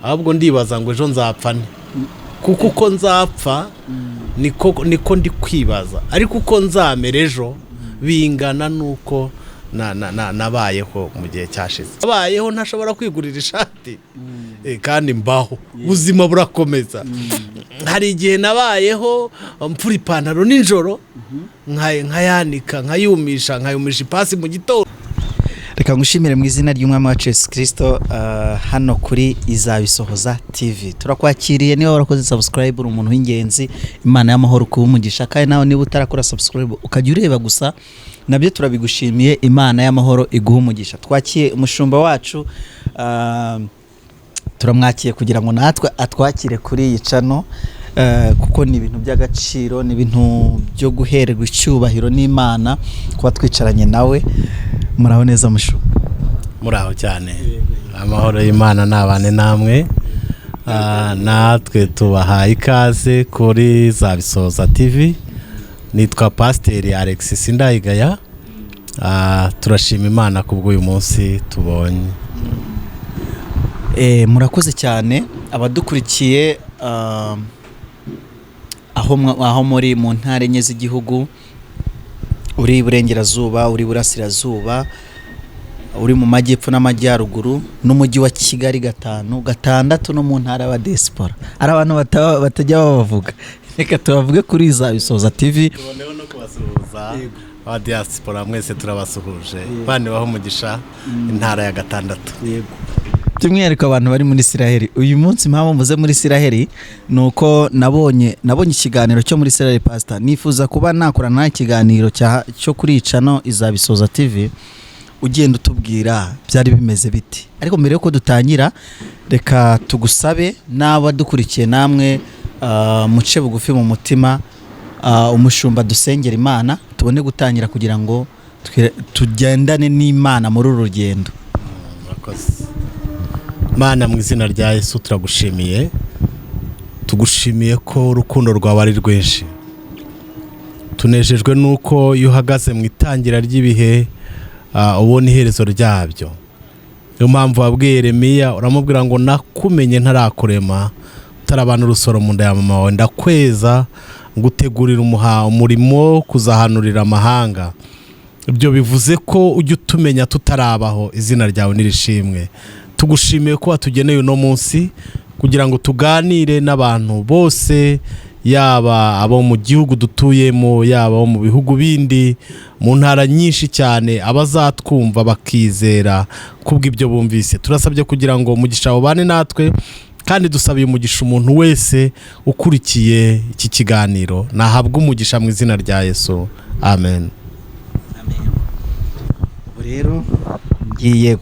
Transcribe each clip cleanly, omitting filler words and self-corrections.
ahubwo ndibaza ngo ejo nzapfa nte kuko uko nzapfa niko ndi kwibaza ariko uko nzamera ejo bingana nuko nabayeho mu gihe cyashize nabayeho ntashobora kwigurira ishati kandi mbaho ubuzima burakomeza hari igihe nabayeho mpfura ipantaro nijoro nkayanika nkayumisha ipasi mu gitondo. Reka ngushimire mu izina ry'umwami wacu Yesu Kristo hano kuri Izabisohoza TV. Turakwakiriye niba warakoze subscribe uri umuntu w'ingenzi Imana y'amahoro ku umugisha kandi nawe niba utarakora subscribe ukajya ureba gusa nabyo turabigushimiye Imana y'amahoro iguha umugisha. Twakiye umushumba wacu turamwakiye kugira ngo natwe atwakire kuri iyi channel kuko ni ibintu by'agaciro ni ibintu byo guhererwa icyubahiro n'Imana kuba twicaranye nawe. Muraho neza mushu? Muraho cyane. Amahoro y'Imana nabane namwe. Natwe tubahaye ikaze kuri Izabisohoza TV. Nitwa PST ALEXIS Ndayigaya. Turashima Imana kubw'uyu munsi tubonye. Murakoze cyane abadukurikiye aho muri mu ntara enye z'igihugu, uri Burengerazuba, uri Burasirazuba, uri mu majyepfo n'amajyaruguru n'umujyi wa Kigali 5, 6 no mu ntara ya diaspora. Ari abantu batajya bavuga. Reka tubavuge kuri Izabisohoza TV. Tuboneho no kubasuhuza aba diaspora mwese turabasuhuje. Bane baho umugisha intara ya 6. Yego. By'umwihariko abantu bari muri Isiraheli. Uyu munsi mpamvu mvuze muri Isiraheli nuko nabonye ikiganiro cyo muri Isiraheli pastor. Nifuza kuba nakorana ikiganiro cyo kuri channel Izabisohoza TV. Ugenda utubwira byari bimeze biti. Ariko mbere yuko dutangira reka tugusabe naba dukurikiye namwe muce bugufi mu mutima umushumba dusengera Imana tubone gutangira kugira ngo tugendane n'Imana muri uru rugendo. Murakoze. Mana mu izina rya Yesu turagushimiye. Tugushimiye ko urukundo rwawe ari rwinshi. Tunejejwe nuko iyo uhagaze mu itangira ry'ibihe ubona iherezo ryabyo. Niyo mpamvu wabwiye Yeremiya uramubwira ngo nakumenye ntarakurema utarabana urusoro mu nda ya mama wawe ndakweza ngutegurira umurimo kuzahanurira amahanga. Ibyo bivuze ko ujye utumenya tutarabaho izina ryawe nirishimwe. Tugushimiye ko watugeneye uno munsi kugira ngo tuganire n'abantu bose yaba abo mu gihugu dutuyemo yaba abo mu bihugu bindi mu ntara nyinshi cyane abazatwumva bakizera kubw'ibyo bumvise. Turasabye kugira ngo umugisha ubane natwe kandi dusabiye umugisha umuntu wese ukurikiye iki kiganiro nahabwa umugisha mu izina rya Yesu. Amen. Amen. Rero ngiye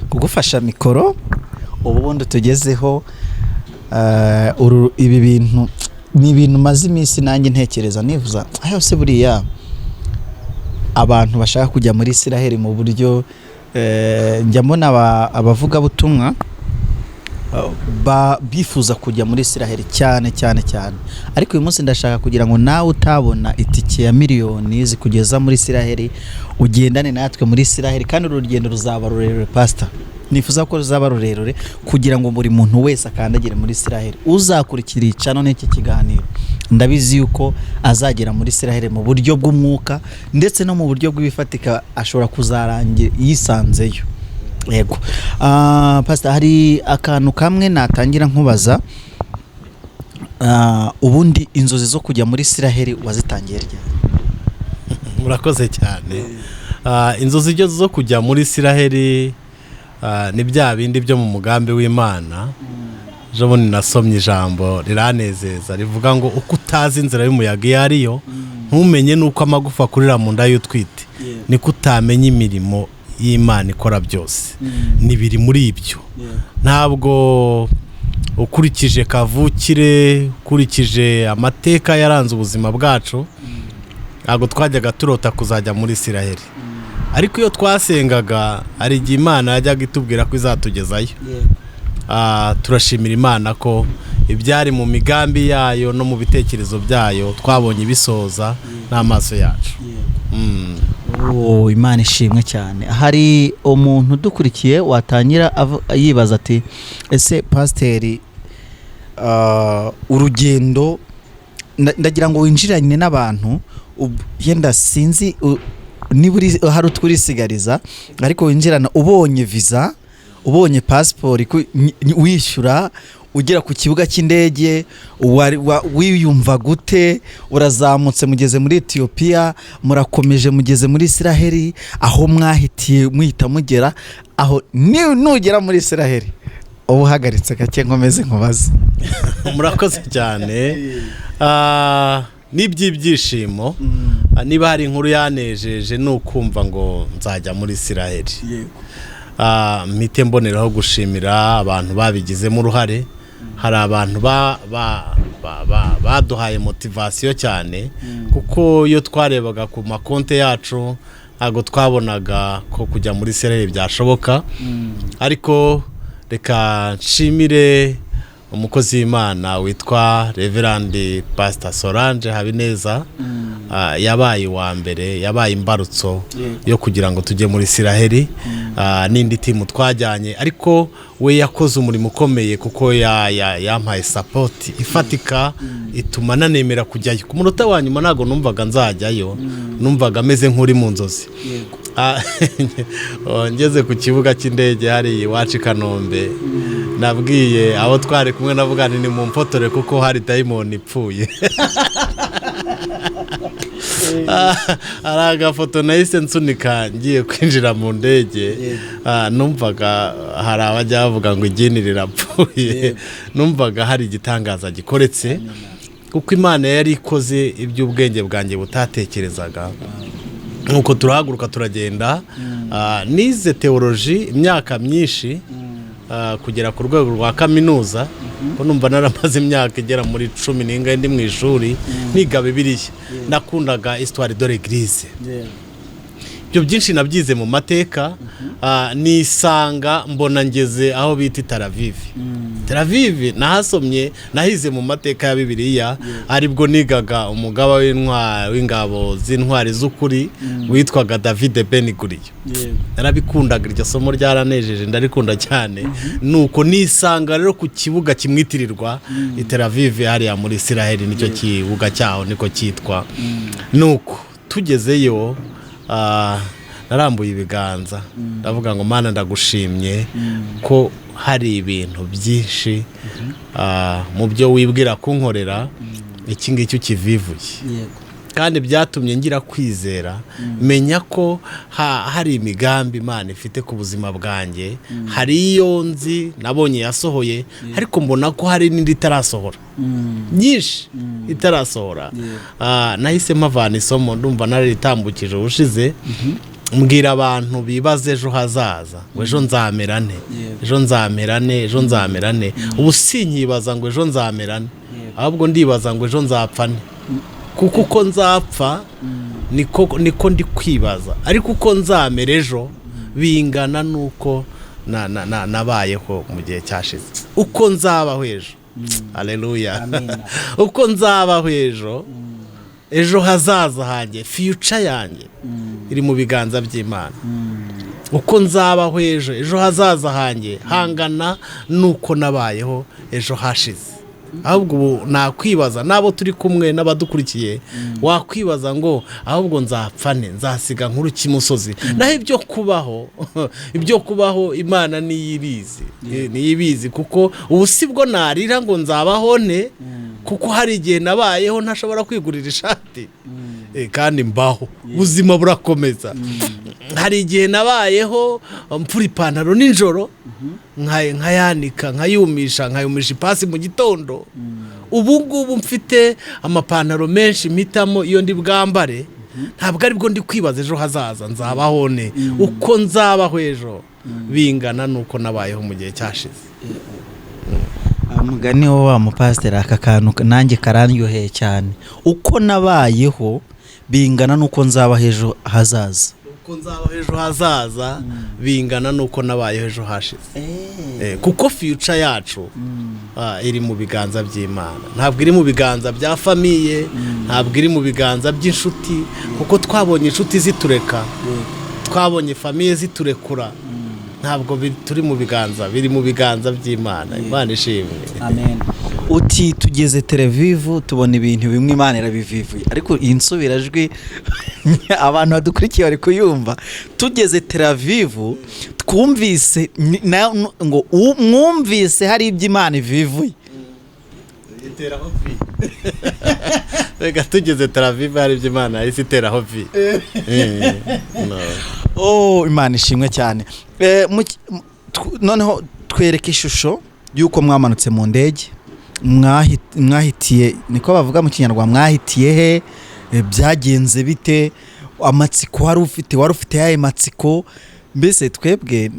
kugufasha mikoro ubundi tugezeho ibi bintu ni ibintu maze iminsi nanjye ntekereza nivuza yose buriya abantu bashaka kujya muri Isiraheli mu buryo njya mbona abavuga butumwa bifuza kujya muri Isiraheli cyane ariko uyu munsi ndashaka kugira ngo nawe utabona itike ya miliyoni zikugeza muri Isiraheli ugendane natwe muri Isiraheli kandi urugendo ruzaba rurerure pastor. Nifuza ko ruzaba rurerure kugira ngo buri muntu wese akandagire muri Isiraheli uzakurikira icano n'iki kiganiro ndabizi yuko azagera muri Isiraheli mu buryo bw'umwuka ndetse no mu buryo bw'ibifatika ashobora kuzarangira yisanzeyo. Yego. Pastor hari akantu kamwe natangira nkubaza ubundi inzozi zo kujya muri Isiraheli wazitangiye ryari? Murakoze cyane. Inzozi zo kujya muri Isiraheli ni bya bindi byo mu mugambi w'Imana. Jabo ninasomye ijambo riranezeza rivuga ngo uko utazi inzira y'umuyaga yariyo ntumenye nuko amagufa kurira mu nda y'utwite niko utamenye imirimo y'Imana ikora byose. Nibiri muri ibyo. Ntabwo ukurikije kavukire ukurikije amateka yaranze ubuzima bwacu ntabwo twajyaga turota kuzajya muri Isiraheli. Ariko iyo twasengaga ari igihe Imana yajyaga itubwira ko izatugezayo. Turashimira Imana ko ibyari mu migambi yayo no mu bitekerezo byayo twabonye ibisoza n'amaso yacu. Oh, Imana ishimwe cyane. Hari umuntu dukurikiye watangira yibaza ati ese pasiteri urugendo ndagira ngo winjirane n'abantu yenda sinzi niba hari utwurisigariza ariko winjirana ubonye visa ubonye passport wishyura ugera ku kibuga cy'indege wiyumva gute urazamutse mugeze muri Ethiopia murakomeje mugeze muri Israel aho mwahitiye muhita mugera aho nugera muri Israel ubuhagaritse gake nkomeze nkubaze murakoze cyane n'iby'ibyishimo niba hari inkuru yanejeje nukumva ngo nzajya muri Israel mpite mboneraho gushimira abantu babigizemo uruhare hari abantu baduhaye motivasiyo cyane kuko iyo twarebaga ku makonte yacu ntabwo twabonaga ko kujya muri Israel byashoboka ariko reka nshimire umukozi w'Imana witwa Reverend Pastor Solange Habineza yabaye wa mbere yabaye imbarutso yo kugira ngo tujye muri Israel n'indi timu twajyanye ariko we yakoze umurimo ukomeye kuko yampaye support ifatika ituma nanemera kujyayo ku munota wa nyuma ntago numvaga nzajyayo numvaga ameze nk'uri mu nzozi ngeze ku kibuga cy'indege hari iwacu Kanombe nabwiye abo twari kumwe navuga ni mu mpotore kuko hari diamond ipfuye araga foto nahise nsunika ngiye kwinjira mu ndege numvaga hari abajya bavuga ngo igini rirapfuye numvaga hari igitangaza gikoretse kuko Imana yari ikoze iby'ubwenge bwanjye butatekerezaga nuko turahaguruka turagenda nize theology imyaka myinshi kugera ku rwego rwa kaminuza ko numva naramaze imyaka igera muri 10 n'ingahe ndi mu ishuri niga Bibiliya nakundaga histoire de l'église byo byinshi nabyize mu mateka nisanga mbona ngeze aho bita Tel Aviv nahasomye nahize mu mateka ya Bibiliya aribwo nigaga umugaba w'ingabo z'intwari z'ukuri witwaga David BENE narabikundaga iryo somo ryaranejeje ndarikunda cyane nuko nisanga rero ku kibuga kimwitirirwa Tel Aviv hariya muri Israel nicyo kibuga cyaho niko cyitwa nuko tugezeyo narambuye ibiganza ndavuga ngo Mana ndagushimye ko hari ibintu byinshi mu byo wibwira kunkorera iki ngicyo kivivuye kandi byatumye ngira kwizera menya ko hari imigambi Imana ifite ku buzima bwanjye hari iyo nzi nabonye yasohoye ariko mbona ko hari n'indi itarasohora nyinshi itarasohora nahise mpavana isomo ndumva naritambukije ubushize mbwira abantu bibaze ejo hazaza ngo ejo nzamerane ejo nzamerane ejo nzamerane ubu sinkibaza ngo ejo nzamerane ahubwo ndibaza ngo ejo nzapfane kuko uko nzapfa niko ndi kwibaza ariko uko nzamera ejo bingana nuko nabayeho mu gihe cyashize uko nzabaho ejo haleluya uko nzabaho ejo hazaza hanjye future yanjye iri mu biganza by'Imana uko nzabaho ejo hazaza hanjye hangana nuko nabayeho ejo hashize ahubwo nakwibaza nabo turi kumwe n'abadukurikiye wakwibaza ngo ahubwo nzapfane nzasiga nkuru kimusozi naho ibyo kubaho Imana niyibizi kuko ubu sibwo narira ngo nzabaho kuko hari igihe nabayeho ntashobora kwigurira ishati kandi mbaho ubuzima burakomeza hari igihe nabayeho mpfura ipantaro nijoro nkayanika nkayumisha ipasi mu gitondo ubu ngubu mfite amapantaro menshi mpitamo iyo ndi bwambare ntabwo aribwo ndi kwibaza ejo hazaza nzabaho uko nzabaho ejo bingana nuko nabayeho mu gihe cyashize umugani wa mupasiteri aka kantu nanjye karandyoheye cyane uko nabayeho bingana nuko nzabaho ejo hazaza uko nzabaho ejo hazaza bingana nuko nabayeho ejo hashize kuko future yacu iri mu biganza by'Imana, ntabwo iri mu biganza bya famiye, ntabwo iri mu biganza by'inshuti, kuko twabonye inshuti zitureka, twabonye famiye ziturekura, ntabwo turi mu biganza, biri mu biganza by'Imana. Imana ishimwe. Amen. Uti tugeze Tel Aviv tubona ibintu bimwe Imana irabivivuye, ariko iyi nsubirajwi abantu badukurikiye bari kuyumva. Tugeze Tel Aviv twumvise ngo mwumvise hari ibyo Imana ivivuye. Iteraho vi. Rega tugeze Tel Aviv hari ibyo Imana yahise iteraho vi. Oh, Imana ishimwe cyane. Noneho twereke ishusho y'uko mwamanutse mu ndege, mwahitiye, niko bavuga mu Kinyarwanda, mwahitiye he, byagenze bite, amatsiko wari ufite yaye matsiko, mbese twebwe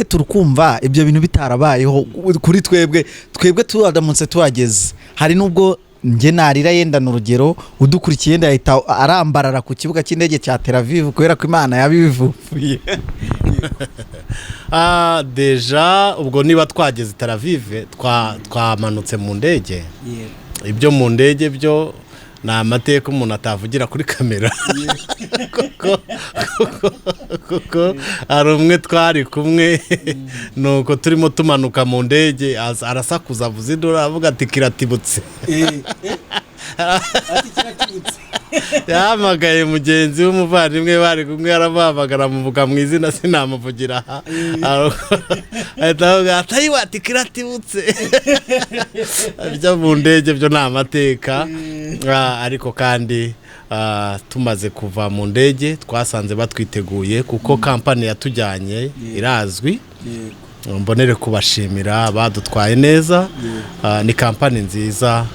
turukumva ibyo bintu bitarabayeho kuri twebwe turadamutse tuhageze. Hari nubwo nge narira yenda n'urugero udukurikiye yenda yahita arambarara ku kibuga cy'indege cya Tel Aviv kubera ko Imana yabivuye. Deja ubwo niba twageze Tel Aviv twamanutse mu ndege, ibyo mu ndege byo ni amateka umuntu atavugira kuri kamera, kuko hari umwe twari kumwe, nuko turimo tumanuka mu ndege arasakuza avuze induru avuga ati kiratibutse. Yahamagaye mugenzi w'umuvandimwe bari kumwe, aramuhamagara amuvuga mu izina sinamuvugira aha, ahita avuga ati kiratibutse. Ibyo mu ndege byo ni amateka. Ariko kandi tumaze kuva mu ndege twasanze batwiteguye, kuko kampani yatujyanye irazwi. Mbonere kubashimira, badutwaye neza, ni kampani nziza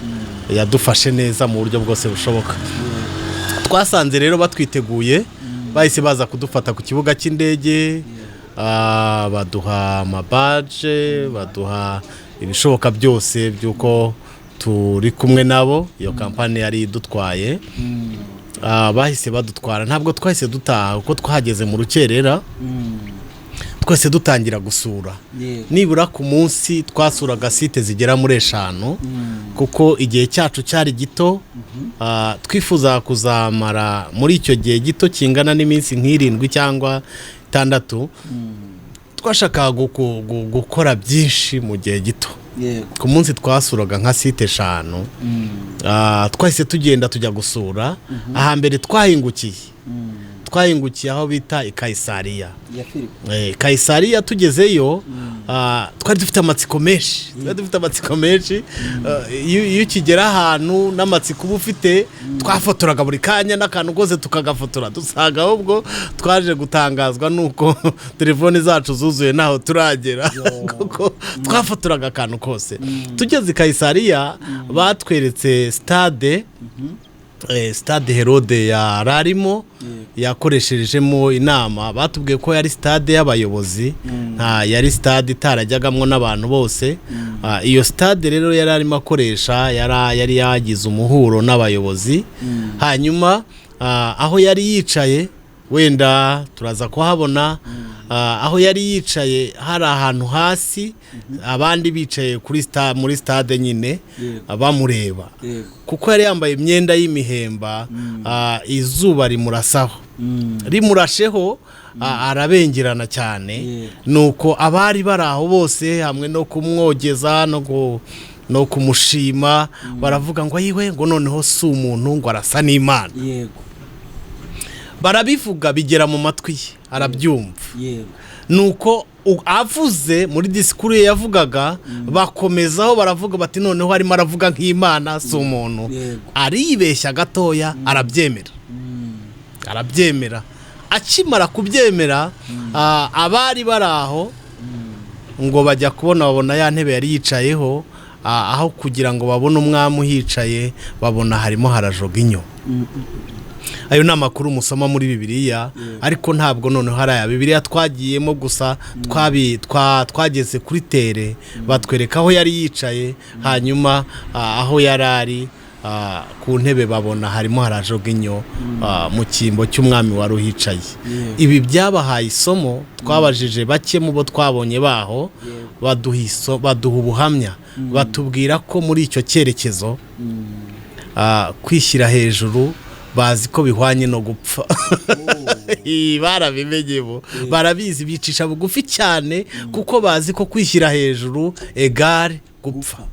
yadufashe neza mu buryo bwose bushoboka. Twasanze rero batwiteguye, bahise baza kudufata ku kibuga cy'indege, baduha amabaje, baduha ibishoboka byose by'uko turi kumwe nabo. Iyo kampani yari idutwaye, bahise badutwara, ntabwo twahise dutaha kuko twahageze mu rukerera, twese dutangira gusura. Nibura ku munsi twasuraga site zigera muri 5, kuko igihe cyacu cyari gito, twifuza kuzamara muri icyo gihe gito kingana n'iminsi nk'irindwi cyangwa 6, twashakaga gukora byinshi mu gihe gito. Ku munsi twasuraga nka site 5, twahise tugenda tujya gusura. Ahambere twahingukiye aho bita Ikayisariya. Kayisariya tugezeyo, twari dufite amatsiko menshi, iyo ukigera ahantu n'amatsiko uba ufite, twafotoraga buri kanya n'akantu kose tukagafotora. Dusanga ahubwo twaje gutangazwa nuko telefone zacu zuzuye naho turagera, kuko twafotoraga akantu kose. Tugeze Kayisariya batweretse stade Herode yararimo, yakoresherejemo inama. Batubwiye ko yari stade y'abayobozi, yari stade itarajyagamwo n'abantu bose. Iyo stade rero yari arimo akoresha, yari yagize umuhuro n'abayobozi. Hanyuma aho yari yicaye, wenda turaza kuhabona, aho yari yicaye hari ahantu hasi, abandi bicaye muri stade nyine bamureba, kuko yari yambaye imyenda y'imihemba. Izuba rimurasheho, arabengerana cyane, nuko abari bari aho bose hamwe no kumwogeza no kumushima, baravuga ngo ayiwe, ngo noneho si umuntu, ngo arasa n'Imana. Barabivuga bigera mu matwi ye, arabyumva. Nuko avuze muri disikuru ye yavugaga, bakomezaho baravuga bati noneho harimo aravuga nk'Imana, si umuntu. Aribeshya gatoya, arabyemera. Akimara kubyemera, abari bari aho ngo bajya babona ya ntebe yari yicayeho, aho kugira ngo babone umwami uhicaye, babona harimo harajoga inyo. Ayo ni amakuru musoma muri Bibiliya, ariko ntabwo noneho hari aya Bibiliya twagiyemo gusa. Twageze kuri tere, batwereka aho yari yicaye, hanyuma aho yari ari ku ntebe babona harimo harajoga inyo mu cyimbo cy'umwami wari uhicaye. Ibi byabahaye isomo, twabajije bake mu bo twabonye baho, baduha ubuhamya, batubwira ko muri icyo cyerekezo kwishyira hejuru bazi ko bihwanye no gupfa. Barabimenye bo, barabizi, bicisha bugufi cyane kuko bazi ko kwishyira hejuru egare gupfa.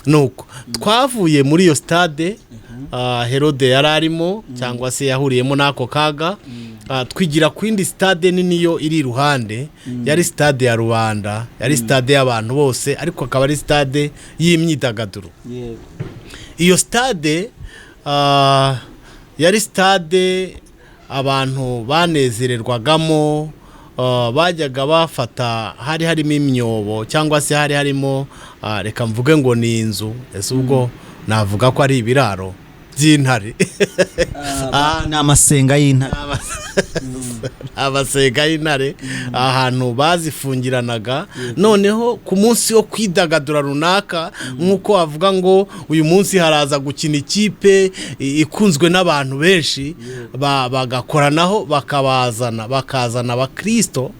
Nuko twavuye muri iyo stade Herode yararimo cyangwa se yahuriyemo n'ako kaga, twigira ku indi stade nini yo iri iruhande, yari stade ya rubanda, yari stade y'abantu bose, ariko akaba ari stade y'imyidagaduro. Iyo stade yari stade abantu banezererwagamo, bajyaga bafata, hari harimo imyobo cyangwa se hari harimo reka mvuge ngo ni inzu, ese ubwo navuga ko ari ibiraro by'intare. Ni amasenga y'intare. Amasenga y'intare, ahantu bazifungiranaga. Noneho ku munsi wo kwidagadura runaka, nk'uko avuga ngo uyu munsi haraza gukina ikipe ikunzwe n'abantu benshi, bagakoranaho bakazana abakristo,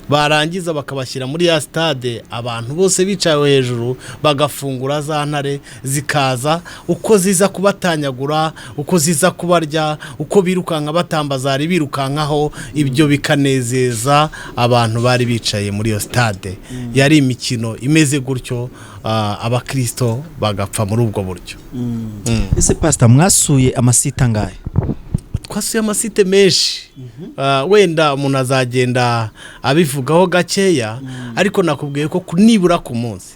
barangiza bakabashyira muri ya stade, abantu bose bicaye hejuru, bagafungura za ntare zikaza, uko ziza kubatanyagura, uko ziza kubarya, uko birukanka batambazari birukankaho, ibyo bikanezeza abantu bari bicaye muri iyo stade. Yari imikino imeze gutyo, abakristo bagapfa muri ubwo buryo. Ese pastor, mwasuye amasite angahe? Twasuye amasite menshi, wenda umuntu azagenda abivugaho gakeya, ariko nakubwiye ko nibura ku munsi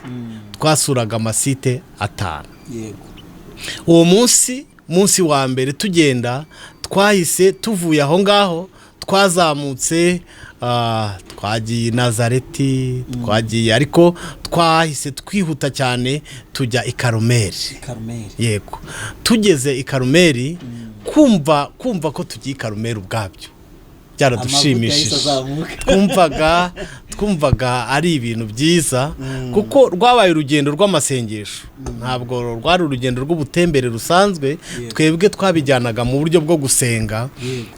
twasuraga amasite 5. Uwo munsi wa mbere tugenda, twahise tuvuye aho ngaho, twazamutse, twagiye Nazareti, twagiye, ariko twahise twihuta cyane tujya i Karumeli. Yego, tugeze i Karumeli, kumva ko tugiye i Karumeli ubwabyo byaradushimishije. Twumvaga ari ibintu byiza, kuko rwabaye urugendo rw'amasengesho, ntabwo rwari urugendo rw'ubutembere rusanzwe. Twebwe twabijyanaga mu buryo bwo gusenga.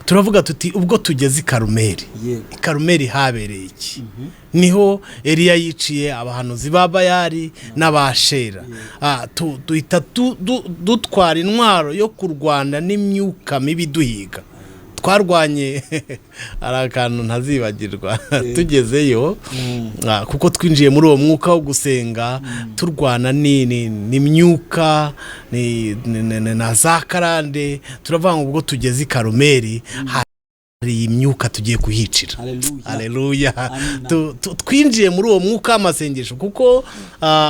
Turavuga tuti ubwo tugeze i Karumeli, i Karumeli habereye iki? Niho Eliya yiciye abahanuzi ba Bayali n'abashera. Duhita dutwara intwaro yo kurwana n'imyuka mibi duhiga. Twarwanye ari akantu ntazibagirwa. Tugezeyo, kuko twinjiye muri uwo mwuka wo gusenga, turwana n'imyuka na za karande. turavuga ngo ubwo tugeze i Karumeli hari imyuka tugiye kuhicira. Haleluya. Twinjiye muri uwo mwuka w'amasengesho, kuko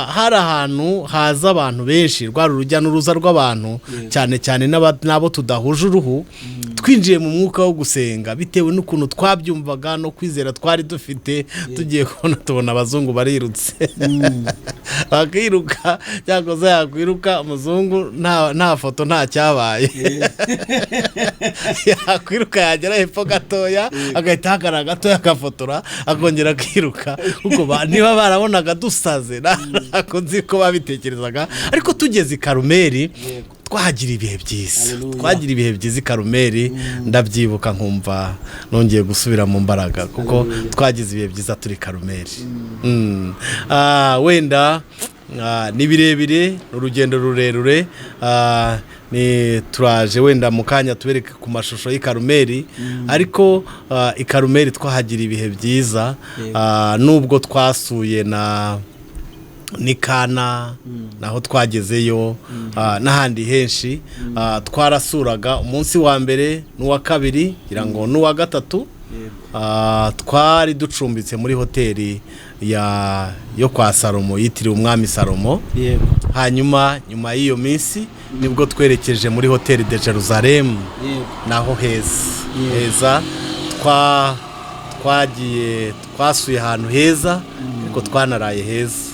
hari ahantu haza abantu benshi, rwari urujya n'uruza rw'abantu, cyane cyane n'abo tudahuje uruhu. Twinjiye mu mwuka wo gusenga bitewe n'ukuntu twabyumvaga no kwizera twari dufite. Tugiye tubona abazungu barirutse, bakiruka, cyakoze yakwiruka umuzungu nta foto nta cyabaye. Yakwiruka yagera hepfo gatoya, agahita hagarara gatoya akafotora, akongera akiruka. Kuko niba barabonaga dusaze, nako nzi ko babitekerezaga. Ariko tugeze i Karumeli, twagira ibihe byiza i Karumeli. Ndabyibuka nkumva nongeye gusubira mu mbaraga, kuko twagize ibihe byiza turi Karumeli. Wenda ni birebire, urugendo rurerure, ni turaje wenda mu kanya tubereke ku mashusho y'i Karumeli. Ariko i Karumeli twahagira ibihe byiza, nubwo twasuye Nikana, naho twagezeyo, n'ahandi henshi. Twarasuraga umunsi wa mbere n'uwa kabiri, ngira ngo n'uwa gatatu. Twari ducumbitse muri hoteli yo kwa Salomo, yitiriwe umwami Salomo. Hanyuma nyuma y'iyo minsi nibwo twerekeje muri hoteli de Jerusalem, naho heza. Twasuye ahantu heza, ariko twanaraye heza.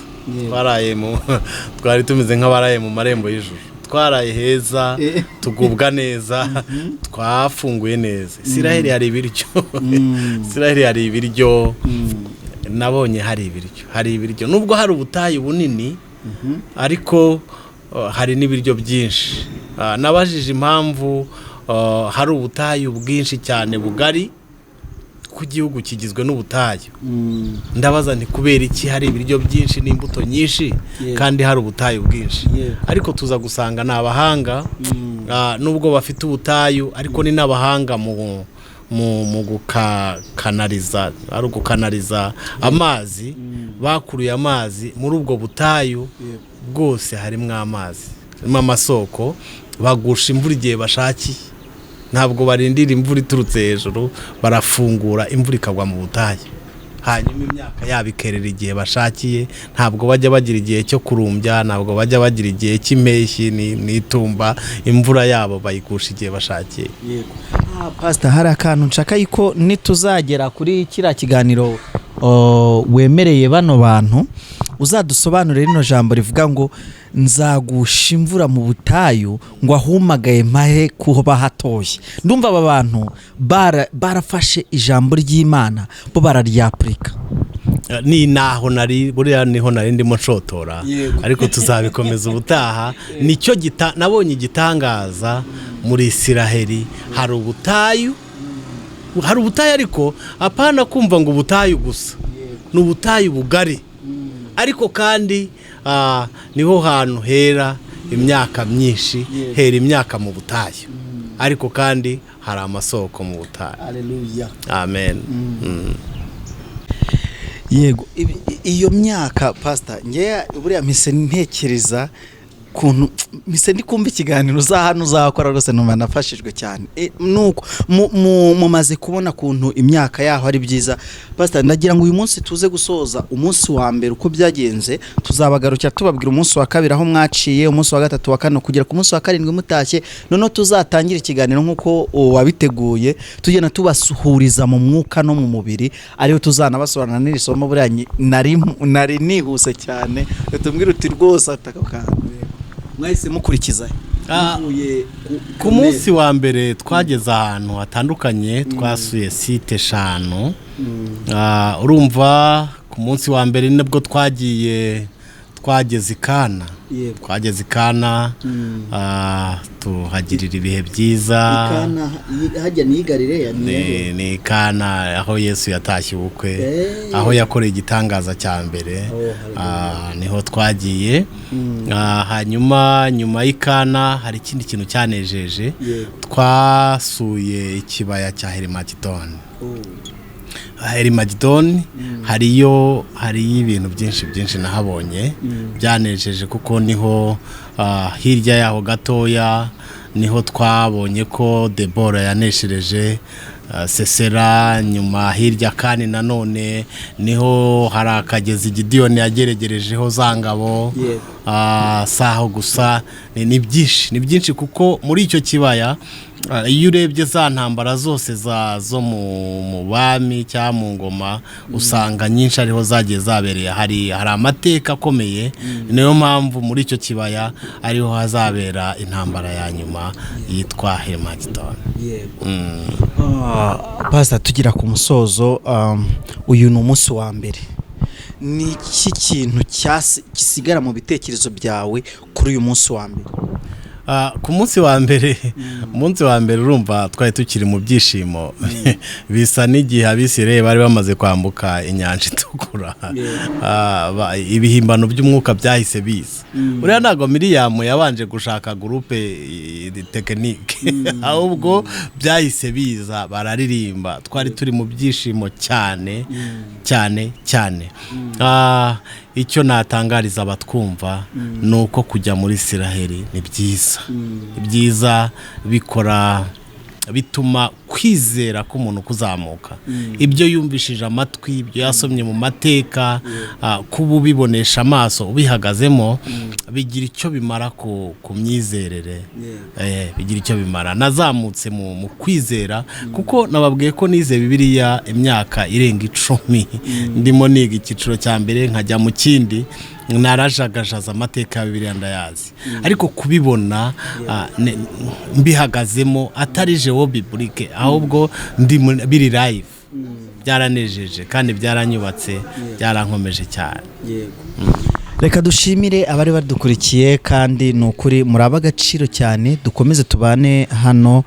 Twari tumeze nk'abaraye mu marembo y'ijuru. Twaraye heza, tugubwa neza, twafunguye neza. Isiraheli hari ibiryo, nabonye hari ibiryo. Nubwo hari ubutayu bunini, ariko hari n'ibiryo byinshi. Nabajije impamvu hari ubutayu bwinshi cyane bugari ku gihugu kigizwe n'ubutayu. Ndabaza nti kubera iki hari ibiryo byinshi n'imbuto nyinshi kandi hari ubutayu bwinshi. Ariko tuza gusanga n'abahanga nubwo bafite ubutayu ariko ni n'abahanga mu gukanariza, ari gukanariza amazi, bakuruye amazi muri ubwo butayu bwose harimo amazi, harimo amasoko, bagusha imvura igihe bashakiye, ntabwo barindira imvura iturutse hejuru, barafungura imvura ikagwa mu butayu, hanyuma imyaka yabo ikerera igihe bashakiye, ntabwo bajya bagira igihe cyo kurumbya, ntabwo bajya bagira igihe cy'impeshyi n'itumba, imvura yabo bayigusha igihe bashakiye. Pastor, hari akantu nshaka yuko nituzagera kuri kiriya kiganiro wemereye bano bantu uzadusobanurire rino jambo rivuga ngo nzagusha imvura mu butayu ngo ahumagaye mahe kuba hatoshye. Ndumva aba bantu barafashe ijambo ry'Imana bo bararyapurika. Ni naho nari buriya niho nari ndimo nshotora, ariko tuzabikomeza ubutaha. Nicyo nabonye igitangaza muri Isiraheli, hari ubutayu ariko apana kumva ngo ubutayu gusa, ni ubutayu bugari, ariko kandi niho hantu hera imyaka myinshi, hera imyaka mu butayu, ariko kandi hari amasoko mu butayu. Haleluya, amen. Yego, iyo myaka Pastor, ngeya buriya mpise ntekereza kuntu mise ndikumva ikiganiro za hano uzakora rwose numva nafashijwe cyane. Nuko mumaze kubona kuntu imyaka yaho ari byiza. Pastor, ndagira ngo uyu munsi tuze gusoza umunsi wa mbere uko byagenze, tuzabagarukira tubabwira umunsi wa kabiri aho mwaciye, umunsi wa gatatu wa kane kugera ku munsi wa karindwi mutashye. None tuzatangira ikiganiro nkuko wabiteguye, tugena tubasuhuriza mu mwuka no mu mubiri, ariyo tuzanabasobanura n'isomo buriya nari nihuse cyane. Tumbwira uti rwose atakakanga mwahise mukurikiza. Ku munsi wa mbere twageze ahantu hatandukanye, twasuye site 5. Urumva ku munsi wa mbere nibwo twageze Ikana. Twageze Ikana, tuhagirira ibihe byiza. Ikana hajya ni Galileya, ni Ikana aho Yesu yatashye ubukwe, aho yakoreye igitangaza cya mbere. Niho twagiye. Hanyuma nyuma y'Ikana hari ikindi kintu cyanejeje, twasuye ikibaya cya Herimagidoni. Herimagidoni hariyo ibintu byinshi nahabonye byanejeje, kuko niho hirya yaho gatoya niho twabonye ko DORE yaneshereje Sesera. Nyuma hirya kandi nanone niho hari akagezi Gideyoni yageregerejeho za ngabo. Saho gusa ni byinshi kuko muri icyo kibaya iyo urebye za ntambara zose zo mu bami cyangwa mu ngoma, usanga nyinshi ariho zagiye zabereye. Hari amateka akomeye, niyo mpamvu muri icyo kibaya ariho hazabera intambara ya nyuma yitwa Herimagidoni. Pastor, tugira ku musozo, uyu ni umunsi wa mbere. Ni iki kintu kisigara mu bitekerezo byawe kuri uyu munsi wa mbere? Ku munsi wa mbere urumva twari tukiri mu byishimo, bisa n'igihe Abisirayeli bari bamaze kwambuka inyanja itukura. Ibihimbano by'umwuka byahise biza. Uriya ntago Miriyamu yabanje gushaka groupe tekinike, ahubwo byahise biza bararirimba. Twari turi mu byishimo cyane. Icyo natangariza abatwumva nuko kujya muri Isiraheli ni byiza, bituma kwizera k'umuntu kuzamuka. Ibyo yumvishije amatwi, ibyo yasomye mu mateka, kuba ubibonesha amaso ubihagazemo, bigira icyo bimara ku myizerere. Bigira icyo bimara. Nazamutse mu kwizera, kuko nababwiye ko nize Bibiliya imyaka irenga 10. Ndimo niga icyiciro cya mbere nkajya mu kindi, narajagajaza amateka ya Bibiliya ndayazi, ariko kubibona mbihagazemo atari jeo biblique, ahubwo biri live, byaranejeje kandi byaranyubatse, byarankomeje cyane. Reka dushimire abari badukurikiye kandi nukuri muraba agaciro cyane. Dukomeze tubane hano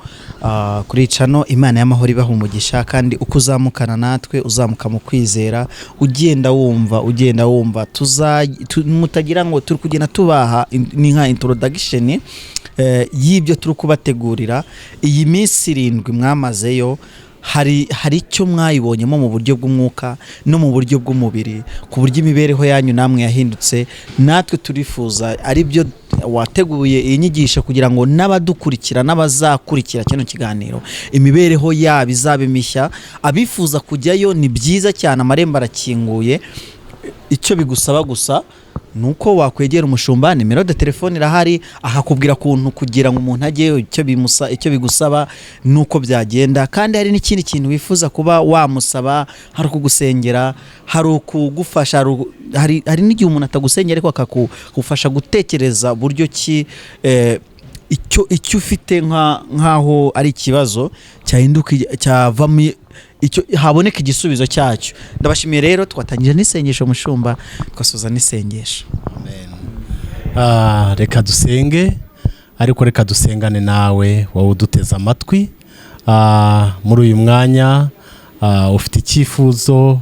kuri cano Imana y'amahoro ibaha umugisha, kandi uko uzamukana natwe uzamuka mu kwizera, ugenda wumva mutagira ngo turi kugenda tubaha ni nka introduction y'ibyo turi kubategurira. Iyi minsi 7 mwamazeyo hari icyo mwayibonyemo mu buryo bw'umwuka no mu buryo bw'umubiri, ku buryo imibereho yanyu namwe yahindutse. Natwe turifuza ari byo wateguye iyi nyigisho kugira ngo n'abadukurikira n'abazakurikira kino kiganiro imibereho yabo izabe mishya. Abifuza kujyayo ni byiza cyane, amarembo arakinguye. Icyo bigusaba gusa nuko wakwegera umushumba, nimero de telefone irahari, akakubwira kuntu kugira ngo umuntu ajye. Icyo bigusaba nuko byagenda. Kandi hari n'ikindi kintu wifuza kuba wamusaba, hari kugusengera, hari ukugufasha, hari n'igihe umuntu atagusengera ariko akakufasha gutekereza buryo ki icyo ufite nkaho ari ikibazo cyahinduka cyavamo icyo haboneka igisubizo cyacyo. Ndabashimiye rero, twatangije n'isengesho mushumba, twasoza n'isengesho. Amen. Reka dusenge, ariko reka dusengane nawe wowe uduteze amatwi muri uyu mwanya. Ufite icyifuzo,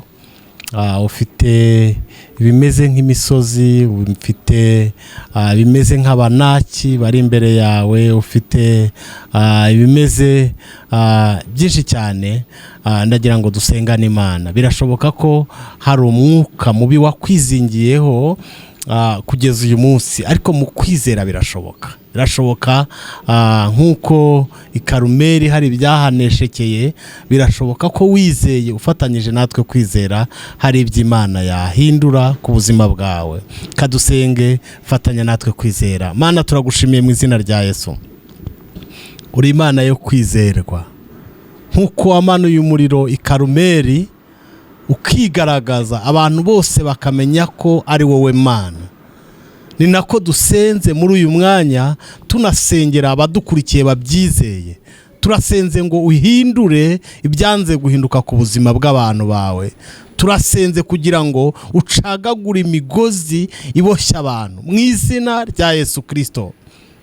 ufite ibimeze nk'imisozi, ufite ibimeze nk'abanaki bari imbere yawe, ufite ibimeze byinshi cyane. Ndagira ngo dusengane Imana. Birashoboka ko hari umwuka mubi wakwizingiyeho kugeza uyu munsi, ariko mu kwizera birashoboka nk'uko i Karumeli hari ibyahaneshekeye. Birashoboka ko wizeye ufatanyije natwe kwizera hari iby'Imana yahindura ku buzima bwawe. Kadusenge, fatanya natwe kwizera. Mana, turagushimiye mu izina rya Yesu. Uri Imana yo kwizerwa, nk'uko wamanuye umuriro i Karumeli ukigaragaza, abantu bose bakamenya ko ari wowe Mana. Ni nako dusenze muri uyu mwanya, tunasengera abadukurikiye babyizeye. Turasenze ngo uhindure ibyanze guhinduka ku buzima bw'abantu bawe. Turasenze kugira ngo ucagagure imigozi iboshya abantu mu izina rya Yesu Kristo.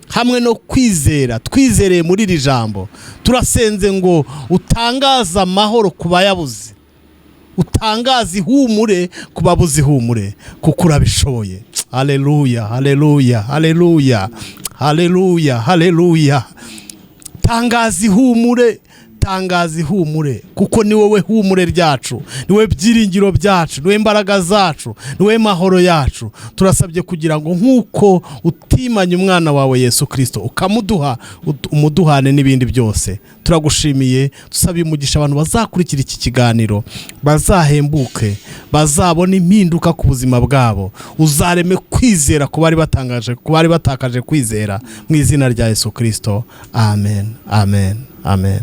Hamwe no kwizera, twizereye muri iri jambo, turasenze ngo utangaza amahoro ku bayabuze, utangaza ihumure ku babuze ihumure, kuko urabishoboye. Haleluya, haleluya, haleluya, haleluya, haleluya. Tangaza ihumure, tangaza ihumure, kuko ni wowe humure ryacu, ni wowe byiringiro byacu, ni wowe imbaraga zacu, ni wowe mahoro yacu. Turasabye kugira ngo nk'uko utimanye umwana wawe Yesu Kristo ukamuduha, umuduhane n'ibindi byose. Turagushimiye, tusabiye umugisha abantu bazakurikira iki kiganiro, bazahembuke, bazabona impinduka ku buzima bwabo. Uzareme kwizera ku bari batakaje kwizera, mu izina rya Yesu Kristo. Amen, amen, amen.